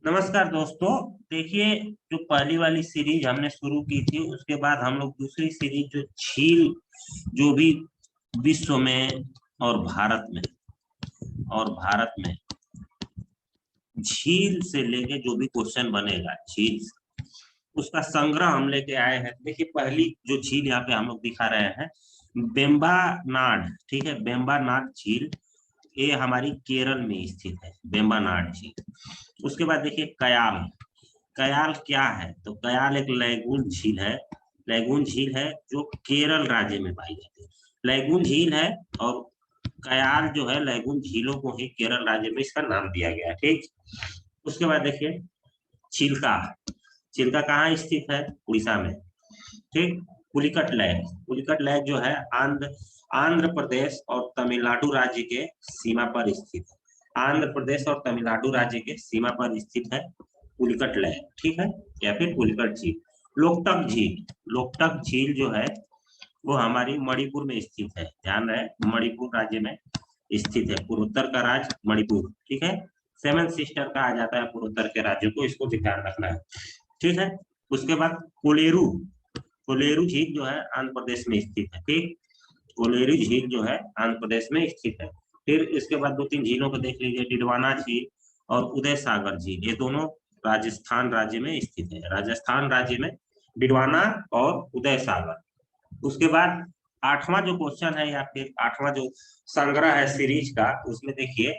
नमस्कार दोस्तों। देखिए, जो पहली वाली सीरीज हमने शुरू की थी उसके बाद हम लोग दूसरी सीरीज जो झील जो भी विश्व में और भारत में झील से लेके जो भी क्वेश्चन बनेगा झील उसका संग्रह हम लेके आए हैं। देखिए, पहली जो झील यहाँ पे हम लोग दिखा रहे हैं बेम्बानाड, ठीक है। बेम्बानाड झील ये हमारी केरल में स्थित है, बेम्बानाड झील। उसके बाद देखिए कयाल। कयाल क्या है? तो कयाल एक लैगून झील है। लैगून झील है जो केरल राज्य में पाई जाती है। लैगून झील है और कयाल जो है लैगून झीलों को ही केरल राज्य में इसका नाम दिया गया है, ठीक। उसके बाद देखिए चिल्का। चिल्का कहाँ स्थित है? उड़ीसा में, ठीक। पुलिकट लैक। पुलिकट लैक जो है आंध्र प्रदेश और तमिलनाडु राज्य के सीमा पर स्थित है। आंध्र प्रदेश और तमिलनाडु राज्य के सीमा पर स्थित है पुलिकट लैक, ठीक है, या फिर पुलिकट झील। लोकटक झील। लोकटक झील जो है वो हमारी मणिपुर में स्थित है। ध्यान रहे, मणिपुर राज्य में स्थित है। पूर्वोत्तर का राज्य मणिपुर, ठीक है। सेवन सिस्टर कहा जाता है पूर्वोत्तर के राज्यों को, इसको भी ध्यान रखना है, ठीक है। उसके बाद कोलेरू। कोलेरू झील जो है आंध्र प्रदेश में स्थित है, ठीक। कोलेरू झील जो है आंध्र प्रदेश में स्थित है। फिर इसके बाद दो तीन झीलों को देख लीजिए, डिडवाना झील और उदय सागर झील। ये दोनों राजस्थान राज्य में स्थित है। राजस्थान राज्य में डिडवाना और उदय सागर। उसके बाद आठवां जो क्वेश्चन है या फिर आठवां जो संग्रह है सीरीज का, उसमें देखिए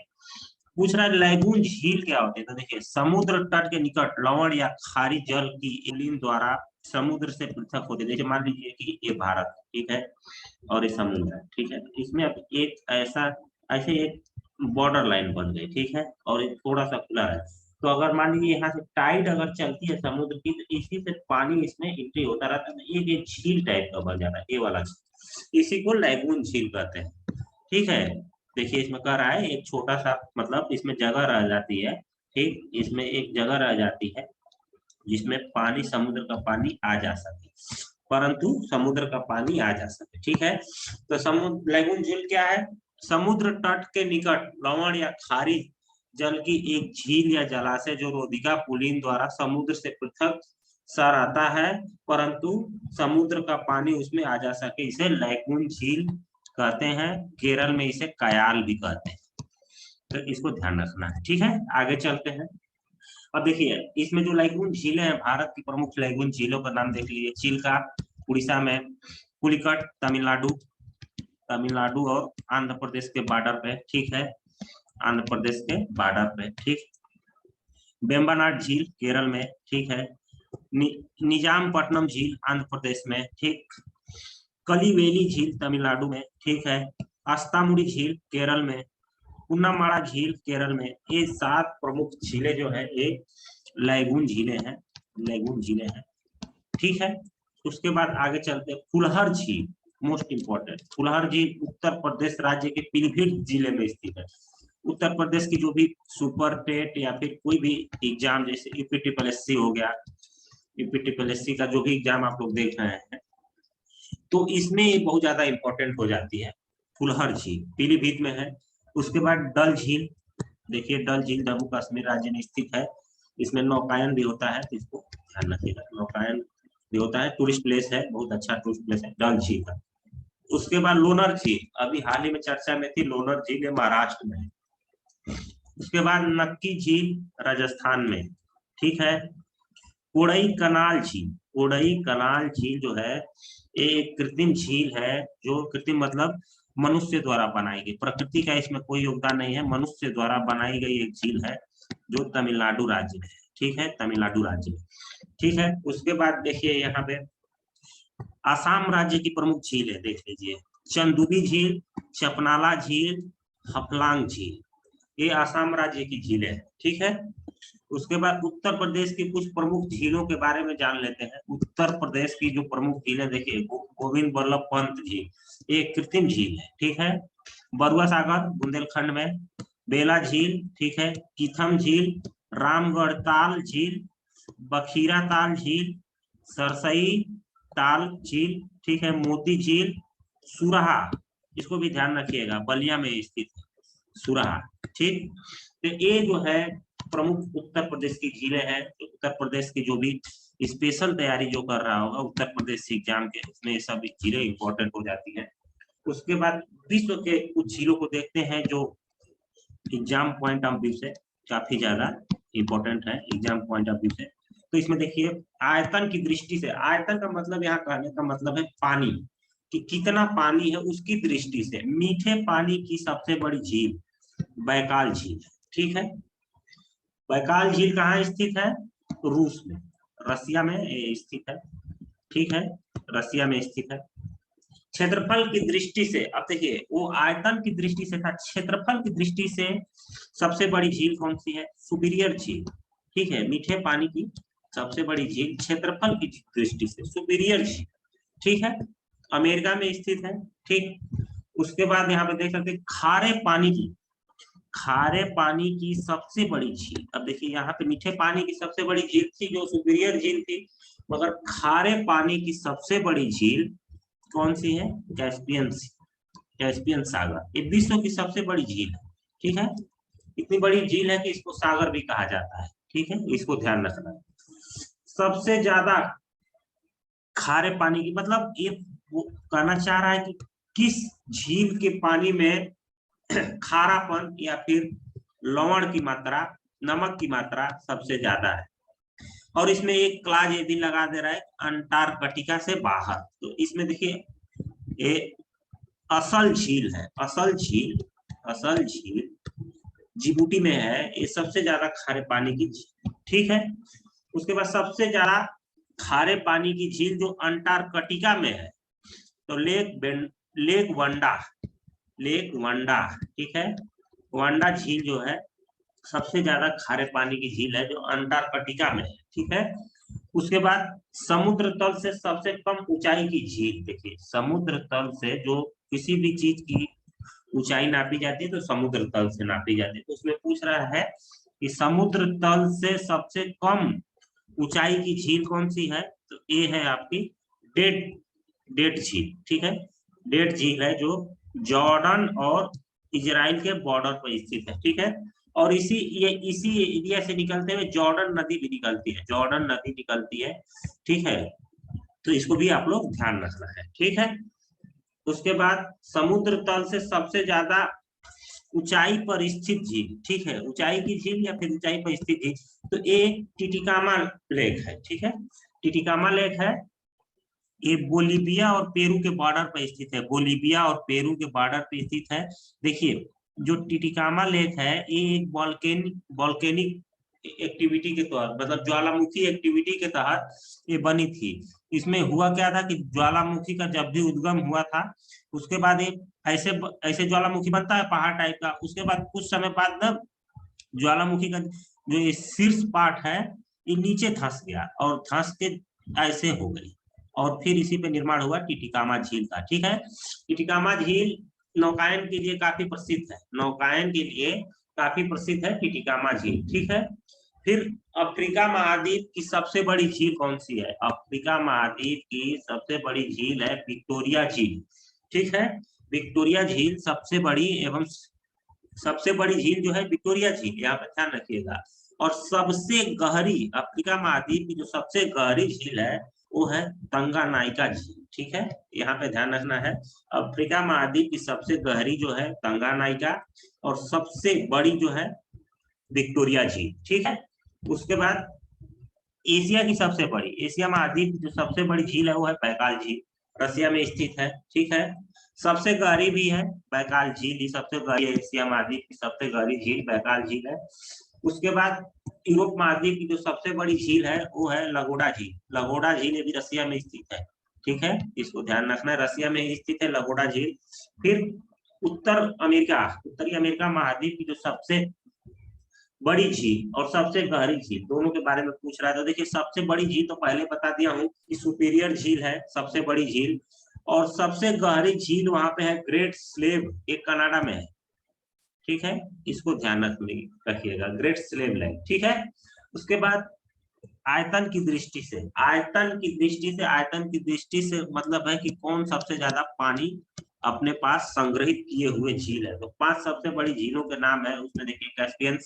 पूछ रहा है लैगून झील क्या होती है। तो देखिए समुद्र तट के निकट लवण या खारी जल की इलिन द्वारा समुद्र से पृथक होते। जैसे मान लीजिए कि ये भारत, ठीक है, और ये समुद्र है, ठीक है। इसमें अब एक ऐसे एक बॉर्डर लाइन बन गई, ठीक है, और एक थोड़ा सा खुला है। तो अगर मान लीजिए यहाँ से टाइड अगर चलती है समुद्र की, तो इसी से पानी इसमें एंट्री होता रहता है, तो एक झील टाइप का बन जाता है, ये वाला झील। इसी को लैगून झील कहते हैं, ठीक है। देखिए इसमें कह रहा है एक छोटा सा, मतलब इसमें जगह रह जाती है, ठीक, इसमें एक जगह रह जाती है जिसमें पानी, समुद्र का पानी आ जा सके, परंतु समुद्र का पानी आ जा सके, ठीक है। तो समुद्र लैगून झील क्या है? समुद्र तट के निकट लवण या खारी जल की एक झील या जलाशय जो रोधिका पुलिन द्वारा समुद्र से पृथक सर आता है, परंतु समुद्र का पानी उसमें आ जा सके, इसे लैगून झील कहते हैं। केरल में इसे कयाल भी कहते हैं। तो इसको ध्यान रखना है, ठीक है। आगे चलते हैं। अब देखिए इसमें जो लैगून झीलें हैं, भारत की प्रमुख लैगून झीलों का नाम देख लीजिए। चिल्का उड़ीसा में, पुलिकट तमिलनाडु, तमिलनाडु और आंध्र प्रदेश के बॉर्डर पे, ठीक है, आंध्र प्रदेश के बॉर्डर पे, ठीक। बेम्बानाड झील केरल में, ठीक है। निजामपट्टनम झील आंध्र प्रदेश में, ठीक। कलिवेली झील तमिलनाडु में, ठीक है। अस्तामुड़ी झील केरल में, पुन्नामाड़ा झील केरल में। ये 7 प्रमुख झीलें जो है ये लैगून झीलें हैं, लैगून झीलें हैं, ठीक है। उसके बाद आगे चलते हैं। फुलहर झील, मोस्ट इंपॉर्टेंट। फुलहर झील उत्तर प्रदेश राज्य के पीलीभीत जिले में स्थित है। उत्तर प्रदेश की जो भी सुपर टेट या फिर कोई भी एग्जाम, जैसे यूपीटीपीएससी हो गया, यूपीटीपीएससी का जो भी एग्जाम आप लोग देख रहे हैं, तो इसमें ये बहुत ज्यादा इंपॉर्टेंट हो जाती है। फुलहर झील पीलीभीत में है। उसके बाद डल झील। देखिए डल झील जम्मू कश्मीर राज्य में स्थित है। इसमें नौकायन भी होता है, तो इसको ध्यान रखिएगा, नौकायन भी होता है। टूरिस्ट प्लेस है, बहुत अच्छा टूरिस्ट प्लेस है डल झील का। उसके बाद लोनर झील, अभी हाल ही में चर्चा में थी, लोनर झील है, महाराष्ट्र में है। उसके बाद नक्की झील राजस्थान में, ठीक है। कोड़ई कनाल झील। कोड़ई कनाल झील जो है ये एक कृत्रिम झील है, जो कृत्रिम मतलब मनुष्य द्वारा बनाई गई, प्रकृति का इसमें कोई योगदान नहीं है, मनुष्य द्वारा बनाई गई एक झील है जो तमिलनाडु राज्य में है, ठीक है, तमिलनाडु राज्य में, ठीक है। उसके बाद देखिए यहाँ पे आसाम राज्य की प्रमुख झील है, देख लीजिए। चंदुबी झील, चपनाला झील, हफलांग झील, ये आसाम राज्य की झीलें हैं, ठीक है। उसके बाद उत्तर प्रदेश की कुछ प्रमुख झीलों के बारे में जान लेते हैं। उत्तर प्रदेश की जो प्रमुख झीलें देखिए, गोविंद बल्लभ पंत झील एक कृत्रिम झील है, ठीक है। बरुआ सागर बुंदेलखंड में। बेला झील, ठीक है। कीथम झील, रामगढ़ ताल झील, बखीरा ताल झील, सरसई ताल झील, ठीक है। मोती झील, सुरहा, इसको भी ध्यान रखिएगा, बलिया में स्थित है सुरहा, ठीक। तो ये जो है प्रमुख उत्तर प्रदेश की झीलें हैं। तो उत्तर प्रदेश की जो भी स्पेशल तैयारी जो कर रहा होगा उत्तर प्रदेश एग्जाम के, उसमें ये सब झीलें इंपॉर्टेंट हो जाती हैं। उसके बाद विश्व के कुछ झीलों को देखते हैं जो एग्जाम पॉइंट ऑफ व्यू से काफी ज्यादा इंपॉर्टेंट है, एग्जाम पॉइंट ऑफ व्यू से। तो इसमें देखिए आयतन की दृष्टि से, आयतन का मतलब यहाँ कहने का मतलब है पानी, कि कितना पानी है उसकी दृष्टि से मीठे पानी की सबसे बड़ी झील बैकाल झील, ठीक है। बैकाल झील कहाँ स्थित है? रूस में, रसिया में स्थित है, ठीक है, रसिया में स्थित है। क्षेत्रफल की दृष्टि से, अब देखिए वो आयतन की दृष्टि से था, क्षेत्रफल की दृष्टि से सबसे बड़ी झील कौन सी है? सुपीरियर झील, ठीक है, मीठे पानी की सबसे बड़ी झील क्षेत्रफल की दृष्टि से सुपीरियर झील, ठीक है, अमेरिका में स्थित है, ठीक। उसके बाद यहाँ पे देख सकते हैं खारे पानी की, खारे पानी की सबसे बड़ी झील, अब देखिए यहाँ पे मीठे पानी की सबसे बड़ी झील थी जो सुपीरियर झील थी, मगर खारे पानी की सबसे बड़ी झील कौन सी है? कैस्पियन, कैस्पियन सागर। ये विश्व की सबसे बड़ी झील है, ठीक है, इतनी बड़ी झील है कि इसको सागर भी कहा जाता है, ठीक है, इसको ध्यान रखना है। सबसे ज्यादा खारे पानी की, मतलब ये वो कहना चाह रहा है कि किस झील के पानी में खारापन या फिर लवण की मात्रा, नमक की मात्रा सबसे ज्यादा है। और इसमें एक क्लाज ये भी लगा दे रहा है अंटार्कटिका से बाहर। तो इसमें देखिए ये असल झील है, असल झील, असल झील जिबूटी में है, ये सबसे ज्यादा खारे पानी की झील, ठीक है। उसके बाद सबसे ज्यादा खारे पानी की झील जो अंटार्कटिका में है, तो लेक वंडा, लेक वंडा, ठीक है, वंडा झील जो है सबसे ज्यादा खारे पानी की झील है जो अंटार्कटिका में है, ठीक है। उसके बाद समुद्र तल से सबसे कम ऊंचाई की झील, देखिए समुद्र तल से जो किसी भी चीज की ऊंचाई नापी जाती है तो समुद्र तल से नापी जाती है। तो उसमें पूछ रहा है कि समुद्र तल से सबसे कम ऊंचाई की झील कौन सी है? तो ये है आपकी डेड, डेड झील, ठीक है, डेड झील है जो जॉर्डन और इजराइल के बॉर्डर पर स्थित है, ठीक है। और इसी एरिया से निकलते हुए जॉर्डन नदी भी निकलती है, जॉर्डन नदी निकलती है, ठीक है। तो इसको भी आप लोग ध्यान रखना है, ठीक है। उसके बाद समुद्र तल से सबसे ज्यादा ऊंचाई पर स्थित झील, ठीक है, ऊंचाई की झील या फिर ऊंचाई पर स्थित झील, तो एक टिटिकामा लेक है, ठीक है, टिटिकामा लेक है, ये बोलीविया और पेरू के बॉर्डर पर स्थित है, बोलीविया और पेरू के बॉर्डर पर स्थित है। देखिए जो टिटिकामा लेक है ये एक वॉल्केनिक एक्टिविटी के तहत, मतलब ज्वालामुखी एक्टिविटी के तहत ये बनी थी। इसमें हुआ क्या था कि ज्वालामुखी का जब भी उद्गम हुआ था उसके बाद एक ऐसे ऐसे ज्वालामुखी बनता है पहाड़ टाइप का, उसके बाद कुछ समय बाद ना ज्वालामुखी का जो ये शीर्ष पार्ट है ये नीचे धंस गया और धंस के ऐसे हो गई, और फिर इसी पे निर्माण हुआ टिटिकामा झील का, ठीक है। टिटिकामा झील नौकायन के लिए काफी प्रसिद्ध है, नौकायन के लिए काफी प्रसिद्ध है टिटिकामा झील, ठीक है। फिर अफ्रीका महाद्वीप की सबसे बड़ी झील कौन सी है? अफ्रीका महाद्वीप की सबसे बड़ी झील है विक्टोरिया झील, ठीक है, विक्टोरिया झील सबसे बड़ी एवं सबसे बड़ी झील जो है विक्टोरिया झील, यहाँ पे ध्यान रखिएगा। और सबसे गहरी, अफ्रीका महाद्वीप की जो सबसे गहरी झील है वो है तंगानाइका झील, ठीक है, यहाँ पे ध्यान रखना है। अफ्रीका महाद्वीप की सबसे गहरी जो है तंगानाइका और सबसे बड़ी जो है विक्टोरिया झील, ठीक है। उसके बाद एशिया की सबसे बड़ी, एशिया महाद्वीप की जो सबसे बड़ी झील है वो है बैकाल झील, रसिया में स्थित है, ठीक है। सबसे गहरी भी है बैकाल झील, ही सबसे गहरी है, एशिया महाद्वीप की सबसे गहरी झील बैकाल झील है। उसके बाद यूरोप महाद्वीप की जो सबसे बड़ी झील है वो है लगोडा झील, लगोडा झील ये भी रसिया में स्थित है, ठीक है, इसको ध्यान रखना है, रसिया में स्थित है लगोडा झील। फिर उत्तर अमेरिका, उत्तरी अमेरिका महाद्वीप की जो सबसे बड़ी झील और सबसे गहरी झील दोनों के बारे में पूछ रहा है। तो देखिए सबसे बड़ी झील तो पहले बता दिया हूँ कि सुपीरियर झील है सबसे बड़ी झील, और सबसे गहरी झील वहां पे है ग्रेट स्लेव, एक कनाडा में है, ठीक है, इसको ध्यान रखिएगा, ग्रेट स्लेव लैंड, ठीक है। उसके बाद आयतन की दृष्टि से, आयतन की दृष्टि से, आयतन की दृष्टि से मतलब है कि कौन सबसे ज्यादा पानी अपने पास संग्रहित किए हुए झील है। तो 5 सबसे बड़ी झीलों के नाम है, उसमें देखिए कैस्पियन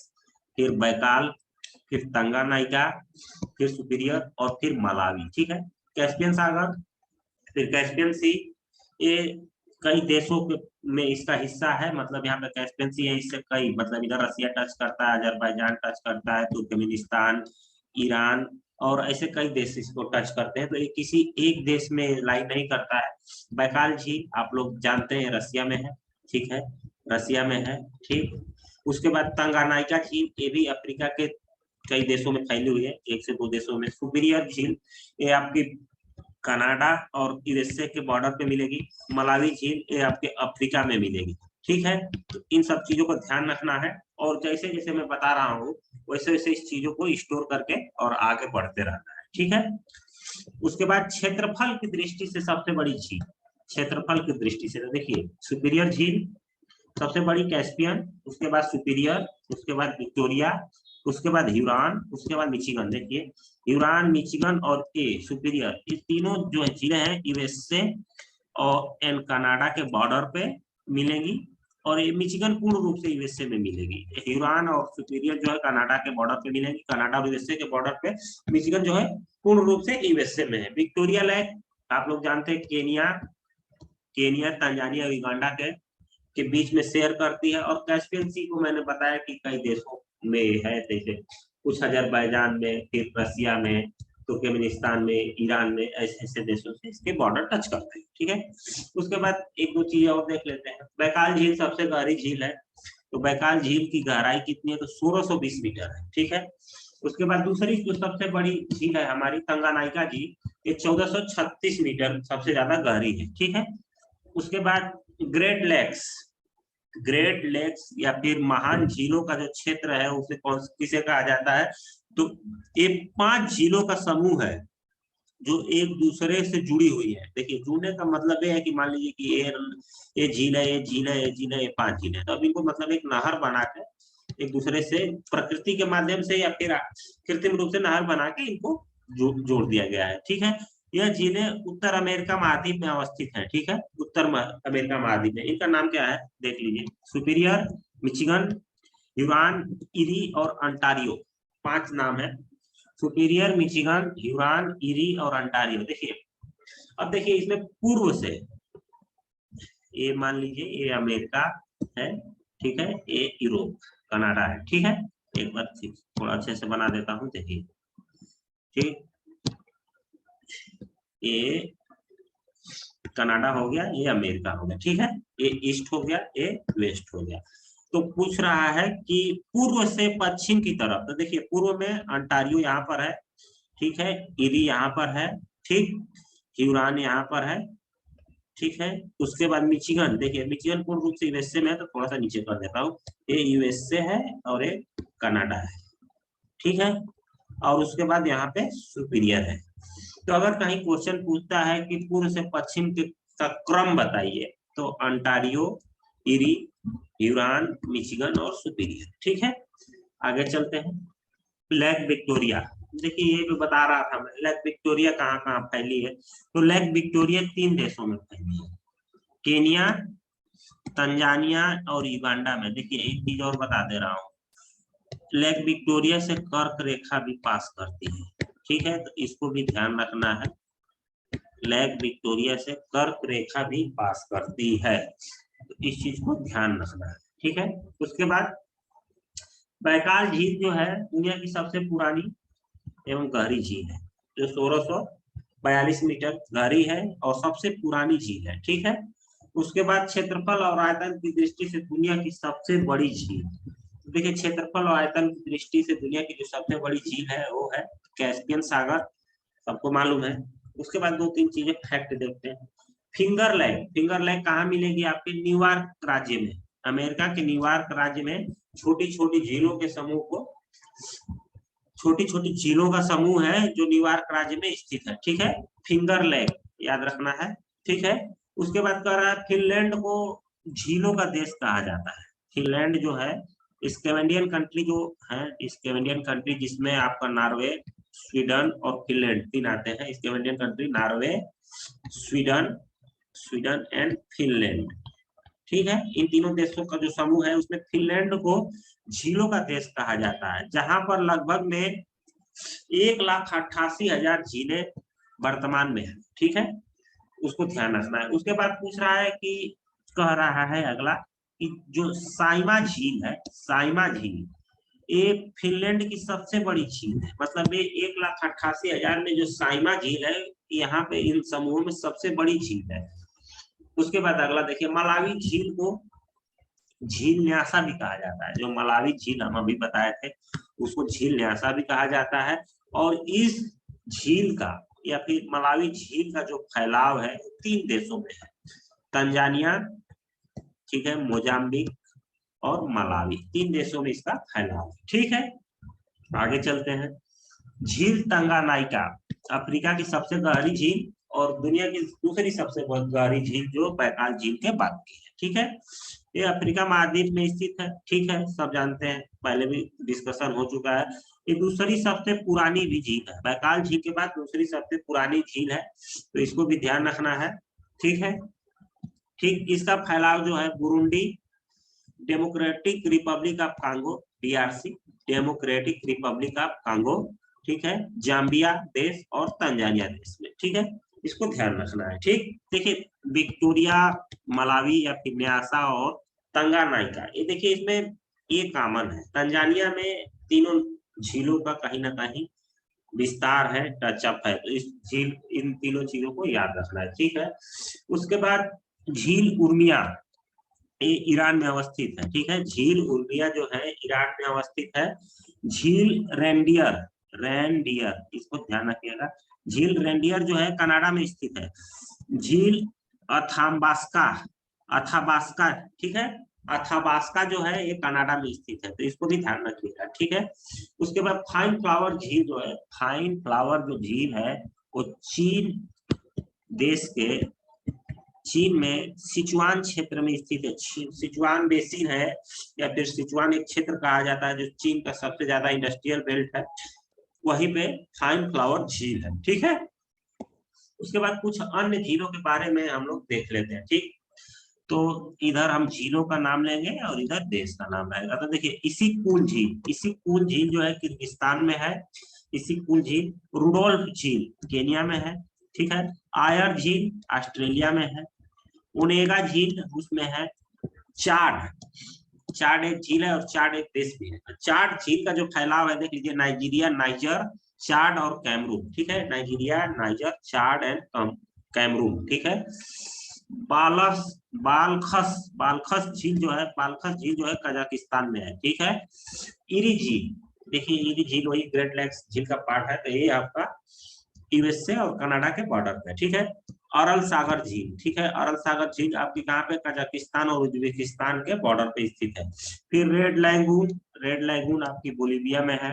फिर बैकाल, फिर तंगानाइका, फिर सुपीरियर और फिर मलावी। ठीक है, कैस्पियन सागर, फिर कैस्पियन सी, ये कई देशों के में इसका हिस्सा है, मतलब यहाँ पे कैस्पियन सी है, इससे कई मतलब इधर रसिया टच करता है, अजरबैजान टच करता है, तुर्कमेनिस्तान, ईरान और ऐसे कई देश इसको टच करते हैं, तो ये किसी एक देश में लाई नहीं करता है। बैकाल झील आप लोग जानते हैं रसिया में है, ठीक है, रसिया में है। ठीक, उसके बाद तंगानाइका झील, ये भी अफ्रीका के कई देशों में फैली हुई है, 1 से 2 देशों में। सुपीरियर झील ये आपकी कनाडा और यूएसए के बॉर्डर पे मिलेगी। मलावी झील ये आपके अफ्रीका में मिलेगी। ठीक है, तो इन सब चीजों का ध्यान रखना है, और जैसे जैसे मैं बता रहा हूँ वैसे वैसे इस चीजों को स्टोर करके और आगे बढ़ते रहना है। ठीक है, उसके बाद क्षेत्रफल की दृष्टि से सबसे बड़ी झील, क्षेत्रफल की दृष्टि से तो देखिए सुपीरियर झील सबसे बड़ी कैस्पियन, उसके बाद सुपीरियर, उसके बाद विक्टोरिया, उसके बाद ह्यूरॉन, उसके बाद मिचिगन। देखिए ह्यूरॉन, मिचिगन और ए सुपीरियर, ये तीनों जो झीलें हैं यूएसए और एन कनाडा के बॉर्डर पे मिलेंगी, और ये मिचिगन पूर्ण रूप से यूएसए में मिलेगी। ह्यूरॉन और सुपीरियर जो है कनाडा के बॉर्डर पे मिलेंगी, कनाडा और यूएसए के बॉर्डर पे। मिचिगन जो है पूर्ण रूप से यूएसए में है। विक्टोरिया लेक आप लोग जानते हैं केनिया, तंजानिया, युगांडा के बीच में शेयर करती है, और कैस्पियन सी को मैंने बताया कि कई देशों में है, जैसे कुछ अजरबैजान में, फिर रसिया में, तुर्कमेनिस्तान में, ईरान में, ऐसे ऐसे देशों से इसके बॉर्डर टच करते हैं। ठीक है, उसके बाद एक दो चीजें और देख लेते हैं। बैकाल झील सबसे गहरी झील है, तो बैकाल झील की गहराई कितनी है, तो 1620 मीटर है। ठीक है, उसके बाद दूसरी जो सबसे बड़ी झील है हमारी तंगानाइका झील, ये 1436 मीटर सबसे ज्यादा गहरी है। ठीक है, उसके बाद ग्रेट लेक्स या फिर महान झीलों का जो क्षेत्र है उसे किसे कहा जाता है, तो ये 5 झीलों का समूह है जो एक दूसरे से जुड़ी हुई है। देखिए जुड़ने का मतलब ये है कि मान लीजिए कि ये झील है, ये झील है, ये झील है, ये 5 झील है, तो अब इनको मतलब एक नहर बना के एक दूसरे से प्रकृति के माध्यम से या फिर कृत्रिम रूप से नहर बना के इनको जोड़ दिया गया है। ठीक है, यह झीलें उत्तर अमेरिका महाद्वीप में अवस्थित है। ठीक है, उत्तर अमेरिका महाद्वीप में। इनका नाम क्या है देख लीजिए, सुपीरियर, मिचिगन, ह्यूरॉन, इरी और अंटारियो, 5 नाम है। सुपीरियर, मिचिगन, ह्यूरॉन, इरी और अंटारियो। देखिए अब देखिए इसमें पूर्व से ये मान लीजिए ये अमेरिका है, ठीक है, ये यूरोप कनाडा है। ठीक है, एक बार थोड़ा अच्छे से बना देता हूँ, देखिए ठीक, ये कनाडा हो गया, ये अमेरिका हो गया। ठीक है, ये ईस्ट हो गया, ये वेस्ट हो गया। तो पूछ रहा है कि पूर्व से पश्चिम की तरफ, तो देखिए पूर्व में अंटारियो यहाँ पर है, ठीक है, इरी यहाँ पर है, ठीक, ह्यूरॉन यहाँ पर है, ठीक है, उसके बाद मिचिगन, देखिए मिचिगन पूर्ण रूप से यूएसए में है, तो थोड़ा सा नीचे कर देता हूँ, ये यूएसए है और ये कनाडा है। ठीक है, और उसके बाद यहाँ पे सुपीरियर है। तो अगर कहीं क्वेश्चन पूछता है कि पूर्व से पश्चिम का क्रम बताइए, तो अंटारियो, इरी, ह्यूरॉन, मिचिगन और सुपीरियर। ठीक है, आगे चलते हैं। लेक विक्टोरिया, देखिए ये भी बता रहा था मैं, लेक विक्टोरिया कहाँ कहाँ फैली है, तो लेक विक्टोरिया 3 देशों में फैली है, केनिया, तंजानिया और युगांडा में। देखिए एक चीज और बता दे रहा हूँ, लेक विक्टोरिया से कर्क रेखा भी पास करती है। ठीक है, तो इसको भी ध्यान रखना है, लेक विक्टोरिया से कर्क रेखा भी पास करती है, तो इस चीज को ध्यान रखना है। ठीक है, उसके बाद बैकाल झील जो है दुनिया की सबसे पुरानी एवं गहरी झील है, जो 1642 मीटर गहरी है और सबसे पुरानी झील है। ठीक है, उसके बाद क्षेत्रफल और आयतन की दृष्टि से दुनिया की सबसे बड़ी झील, देखिए क्षेत्रफल और आयतन की दृष्टि से दुनिया की जो सबसे बड़ी झील है वो है कैस्पियन सागर, सबको मालूम है। उसके बाद 2-3 चीजें फैक्ट देखते हैं। फिंगर लैग कहाँ मिलेगी, आपके न्यूयॉर्क राज्य में, अमेरिका के न्यूयॉर्क राज्य में छोटी छोटी झीलों के समूह को, छोटी छोटी झीलों का समूह है जो न्यूयॉर्क राज्य में स्थित है। ठीक है, फिंगर लैग याद रखना है। ठीक है, उसके बाद कह रहा है फिनलैंड को झीलों का देश कहा जाता है। फिनलैंड जो है स्कैंडिनेवियन कंट्री जो है, स्कैंडिनेवियन कंट्री जिसमें आपका नॉर्वे, स्वीडन और फिनलैंड 3 आते हैं। Scandinavian country Norway, Sweden and Finland. ठीक है, इन तीनों देशों का जो समूह है उसमें फिनलैंड को झीलों का देश कहा जाता है, जहां पर लगभग में 1,88,000 झीलें वर्तमान में है। ठीक है, उसको ध्यान रखना है। उसके बाद पूछ रहा है कि, कह रहा है अगला कि जो साइमा झील है, साइमा झील ये फिनलैंड की सबसे बड़ी झील है। मतलब ये 1,88,000 में जो साइमा झील है, यहाँ पे इन समूहों में सबसे बड़ी झील है। उसके बाद अगला देखिए, मलावी झील को झील न्यासा भी कहा जाता है। जो मलावी झील हम अभी बताए थे, उसको झील न्यासा भी कहा जाता है। और इस झील का या फिर मलावी झील का जो फैलाव है 3 देशों में है, तंजानिया, ठीक है, मोजाम्बिक और मलावी, 3 देशों में इसका फैलाव है। ठीक है, आगे चलते हैं। झील तंगानाइका अफ्रीका की सबसे गहरी झील और दुनिया की दूसरी सबसे गहरी झील जो बैकाल झील के बाद की है। ठीक है, ये अफ्रीका महाद्वीप में स्थित है। ठीक है, सब जानते हैं, पहले भी डिस्कशन हो चुका है। ये दूसरी सबसे पुरानी भी झील है, बैकाल झील के बाद दूसरी सबसे पुरानी झील है, तो इसको भी ध्यान रखना है। ठीक है, ठीक, इसका फैलाव जो है Burundi, democratic Republic of Congo DRC, democratic Republic of Congo, ठीक है, जाम्बिया देश और तंजानिया देश में। ठीक है, इसको ध्यान रखना है। ठीक, देखिए विक्टोरिया, मलावी या फिर न्यासा और तंगानाइका, ये देखिए इसमें ये कॉमन है। तंजानिया में तीनों झीलों का कहीं ना कहीं विस्तार है, टचअप है, तो इस झील, इन तीनों चीजों को याद रखना है। ठीक है, उसके बाद झील उर्मिया, ये ईरान में अवस्थित है। ठीक है, झील उर्मिया जो है ईरान में अवस्थित है। झील रेंडियर, रेंडियर इसको ध्यान रखिएगा, झील रेंडियर जो है कनाडा में स्थित है। झील अथाम्बास्का, अथाबास्का, ठीक है, अथाबास्का जो है ये कनाडा में स्थित है, तो इसको भी ध्यान रखिएगा। ठीक है, उसके बाद फाइन फ्लावर झील जो है, फाइन फ्लावर जो झील है वो चीन देश के, चीन में सिचुआन क्षेत्र में स्थित है। सिचुआन बेसिन है या फिर सिचुआन एक क्षेत्र कहा जाता है जो चीन का सबसे ज्यादा इंडस्ट्रियल बेल्ट है, वहीं पे फाइन फ्लावर झील है। ठीक है, उसके बाद कुछ अन्य झीलों के बारे में हम लोग देख लेते हैं। ठीक, तो इधर हम झीलों का नाम लेंगे और इधर देश का नाम रहेगा। तो देखिए इसिकपुल झील, इसिकपुल झील जो है किर्गिस्तान में है। इसिकपुल झील, रुडोल्फ झील केनिया में है। ठीक है, आयर झील ऑस्ट्रेलिया में है। ओनेगा झील रूस में है। चाड, चाड एक झील है और चाड एक देश भी है। चाड झील का जो फैलाव है देख लीजिए, नाइजीरिया, नाइजर, चाड और कैमरून। ठीक है, Nigeria, Niger, Chad and Cameroon. ठीक है, बालस, बालखस, बालखस झील जो है, बालखस झील जो है कजाकिस्तान में है। ठीक है, इरी झील, देखिए इरी झील वही ग्रेट लेक्स झील का पार्ट है, तो ये आपका यूएसए और कनाडा के बॉर्डर पे। ठीक है, अरल सागर झील, ठीक है, अरल सागर झील आपकी कहाँ पे, कजाकिस्तान और उज्बेकिस्तान के बॉर्डर पे स्थित है। फिर रेड लैगून, रेड लैगून आपकी बोलीविया में है।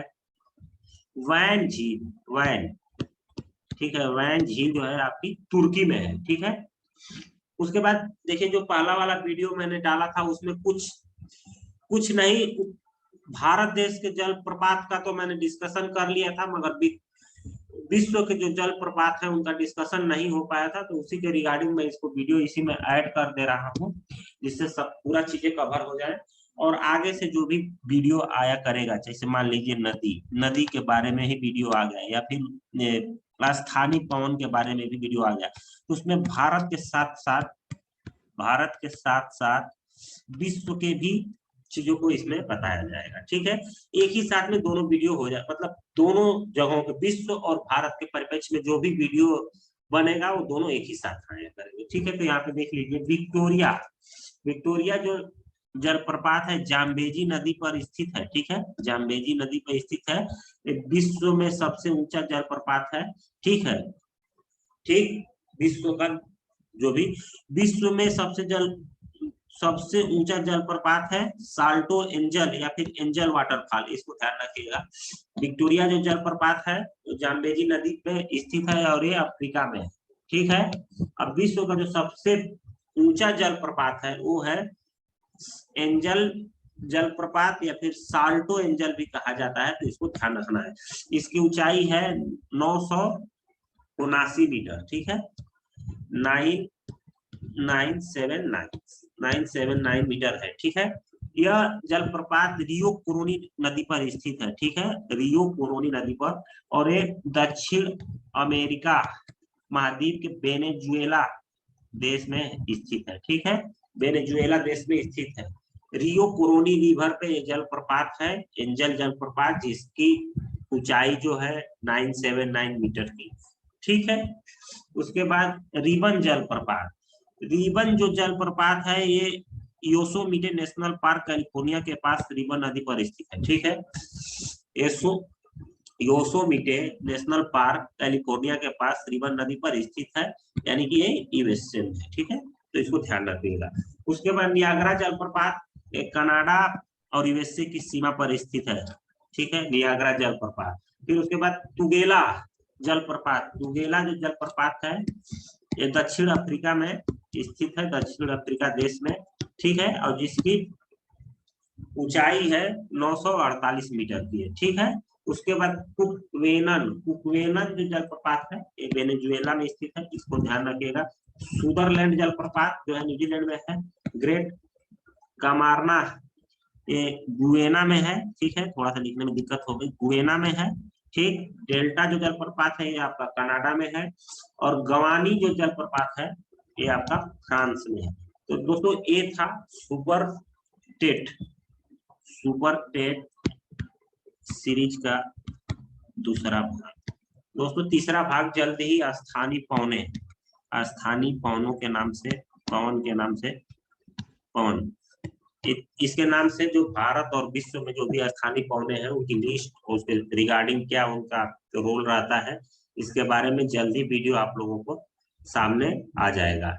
वैन झील, वैन, ठीक है, वैन झील जो है आपकी तुर्की में है। ठीक है, उसके बाद देखिए जो पहला वाला वीडियो मैंने डाला था उसमें कुछ कुछ नहीं, भारत देश के जल प्रपात का तो मैंने डिस्कशन कर लिया था, मगर विश्व के जो जल प्रपात है उनका डिस्कशन नहीं हो पाया था, तो उसी के रिगार्डिंग मैं इसको वीडियो इसी में ऐड कर दे रहा हूँ, जिससे सब पूरा चीजें कवर हो जाए। और आगे से जो भी वीडियो आया करेगा, जैसे मान लीजिए नदी, नदी के बारे में ही वीडियो आ गया, या फिर स्थानीय पवन के बारे में भी वीडियो आ गया, तो उसमें भारत के साथ साथ, भारत के साथ साथ विश्व के भी चीजों को इसमें बताया जाएगा। ठीक है, एक ही साथ में दोनों वीडियो हो जाए, मतलब दोनों जगहों के, विश्व और भारत के परिप्रेक्ष्य में जो भी वीडियो बनेगा वो दोनों एक ही साथ आया करेंगे। ठीक है, तो यहाँ पे देख लीजिए विक्टोरिया, विक्टोरिया जो जलप्रपात है जाम्बेजी नदी पर स्थित है। ठीक है, जाम्बेजी नदी पर स्थित है, विश्व में सबसे ऊंचा जलप्रपात है। ठीक है, ठीक, विश्व का जो भी, विश्व में सबसे ऊंचा जलप्रपात है साल्टो एंजल या फिर एंजल वाटरफॉल, इसको ध्यान रखिएगा। विक्टोरिया जो जलप्रपात है तो जाम्बेजी नदी पे स्थित है और ये अफ्रीका में है। ठीक है, अब विश्व का जो सबसे ऊंचा जलप्रपात है वो है एंजल जलप्रपात या फिर साल्टो एंजल भी कहा जाता है, तो इसको ध्यान रखना है। इसकी ऊंचाई है 979 मीटर। ठीक है, 979 मीटर है। ठीक है, यह जलप्रपात रियो कुरोनी नदी पर स्थित है, ठीक है, रियो कुरोनी नदी पर, और ये दक्षिण अमेरिका महाद्वीप के वेनेजुएला देश में स्थित है, ठीक है, वेनेजुएला देश में स्थित है। रियो कुरोनी रिवर पे ये जलप्रपात है, एंजल जलप्रपात, जिसकी ऊंचाई जो है 979 मीटर की, ठीक है। उसके बाद रिबन जलप्रपात, रिबन जो जलप्रपात है ये योसेमिटे नेशनल पार्क कैलिफोर्निया के पास रिबन नदी पर स्थित है, ठीक है। योसेमिटे नेशनल पार्क कैलिफोर्निया के पास रिबन नदी पर स्थित है, यानी कि ये यूएसए में है, ठीक है, तो इसको ध्यान रखिएगा। उसके बाद नियाग्रा जलप्रपात कनाडा और यूएसए की सीमा पर स्थित है, ठीक है, नियाग्रा जलप्रपात। फिर उसके बाद तुगेला जलप्रपात, तुगेला जो जलप्रपात है ये दक्षिण अफ्रीका में स्थित है, दक्षिण अफ्रीका देश में, ठीक है, और जिसकी ऊंचाई है 948 मीटर की है, ठीक है। उसके बाद कुकवेनन, कुकवेनन जो जलप्रपात है ये वेनेजुएला में स्थित है, इसको ध्यान रखिएगा। सुदरलैंड जलप्रपात जो है न्यूजीलैंड में है। ग्रेट कामारना ये गुएना में है, ठीक है, थोड़ा सा लिखने में दिक्कत हो गई, गुएना में है, ठीक। डेल्टा जो जलप्रपात है ये आपका कनाडा में है, और गवानी जो जलप्रपात है ये आपका फ्रांस में है। तो दोस्तों ये था सुपर टेट सीरीज का दूसरा भाग। दोस्तों तीसरा भाग जल्द ही स्थानीय पौनों के नाम से, पवन के नाम से, पवन इसके नाम से जो भारत और विश्व में जो भी स्थानीय पौने हैं उनकी लिस्ट, उसके रिगार्डिंग क्या उनका रोल रहता है, इसके बारे में जल्दी वीडियो आप लोगों को सामने आ जाएगा।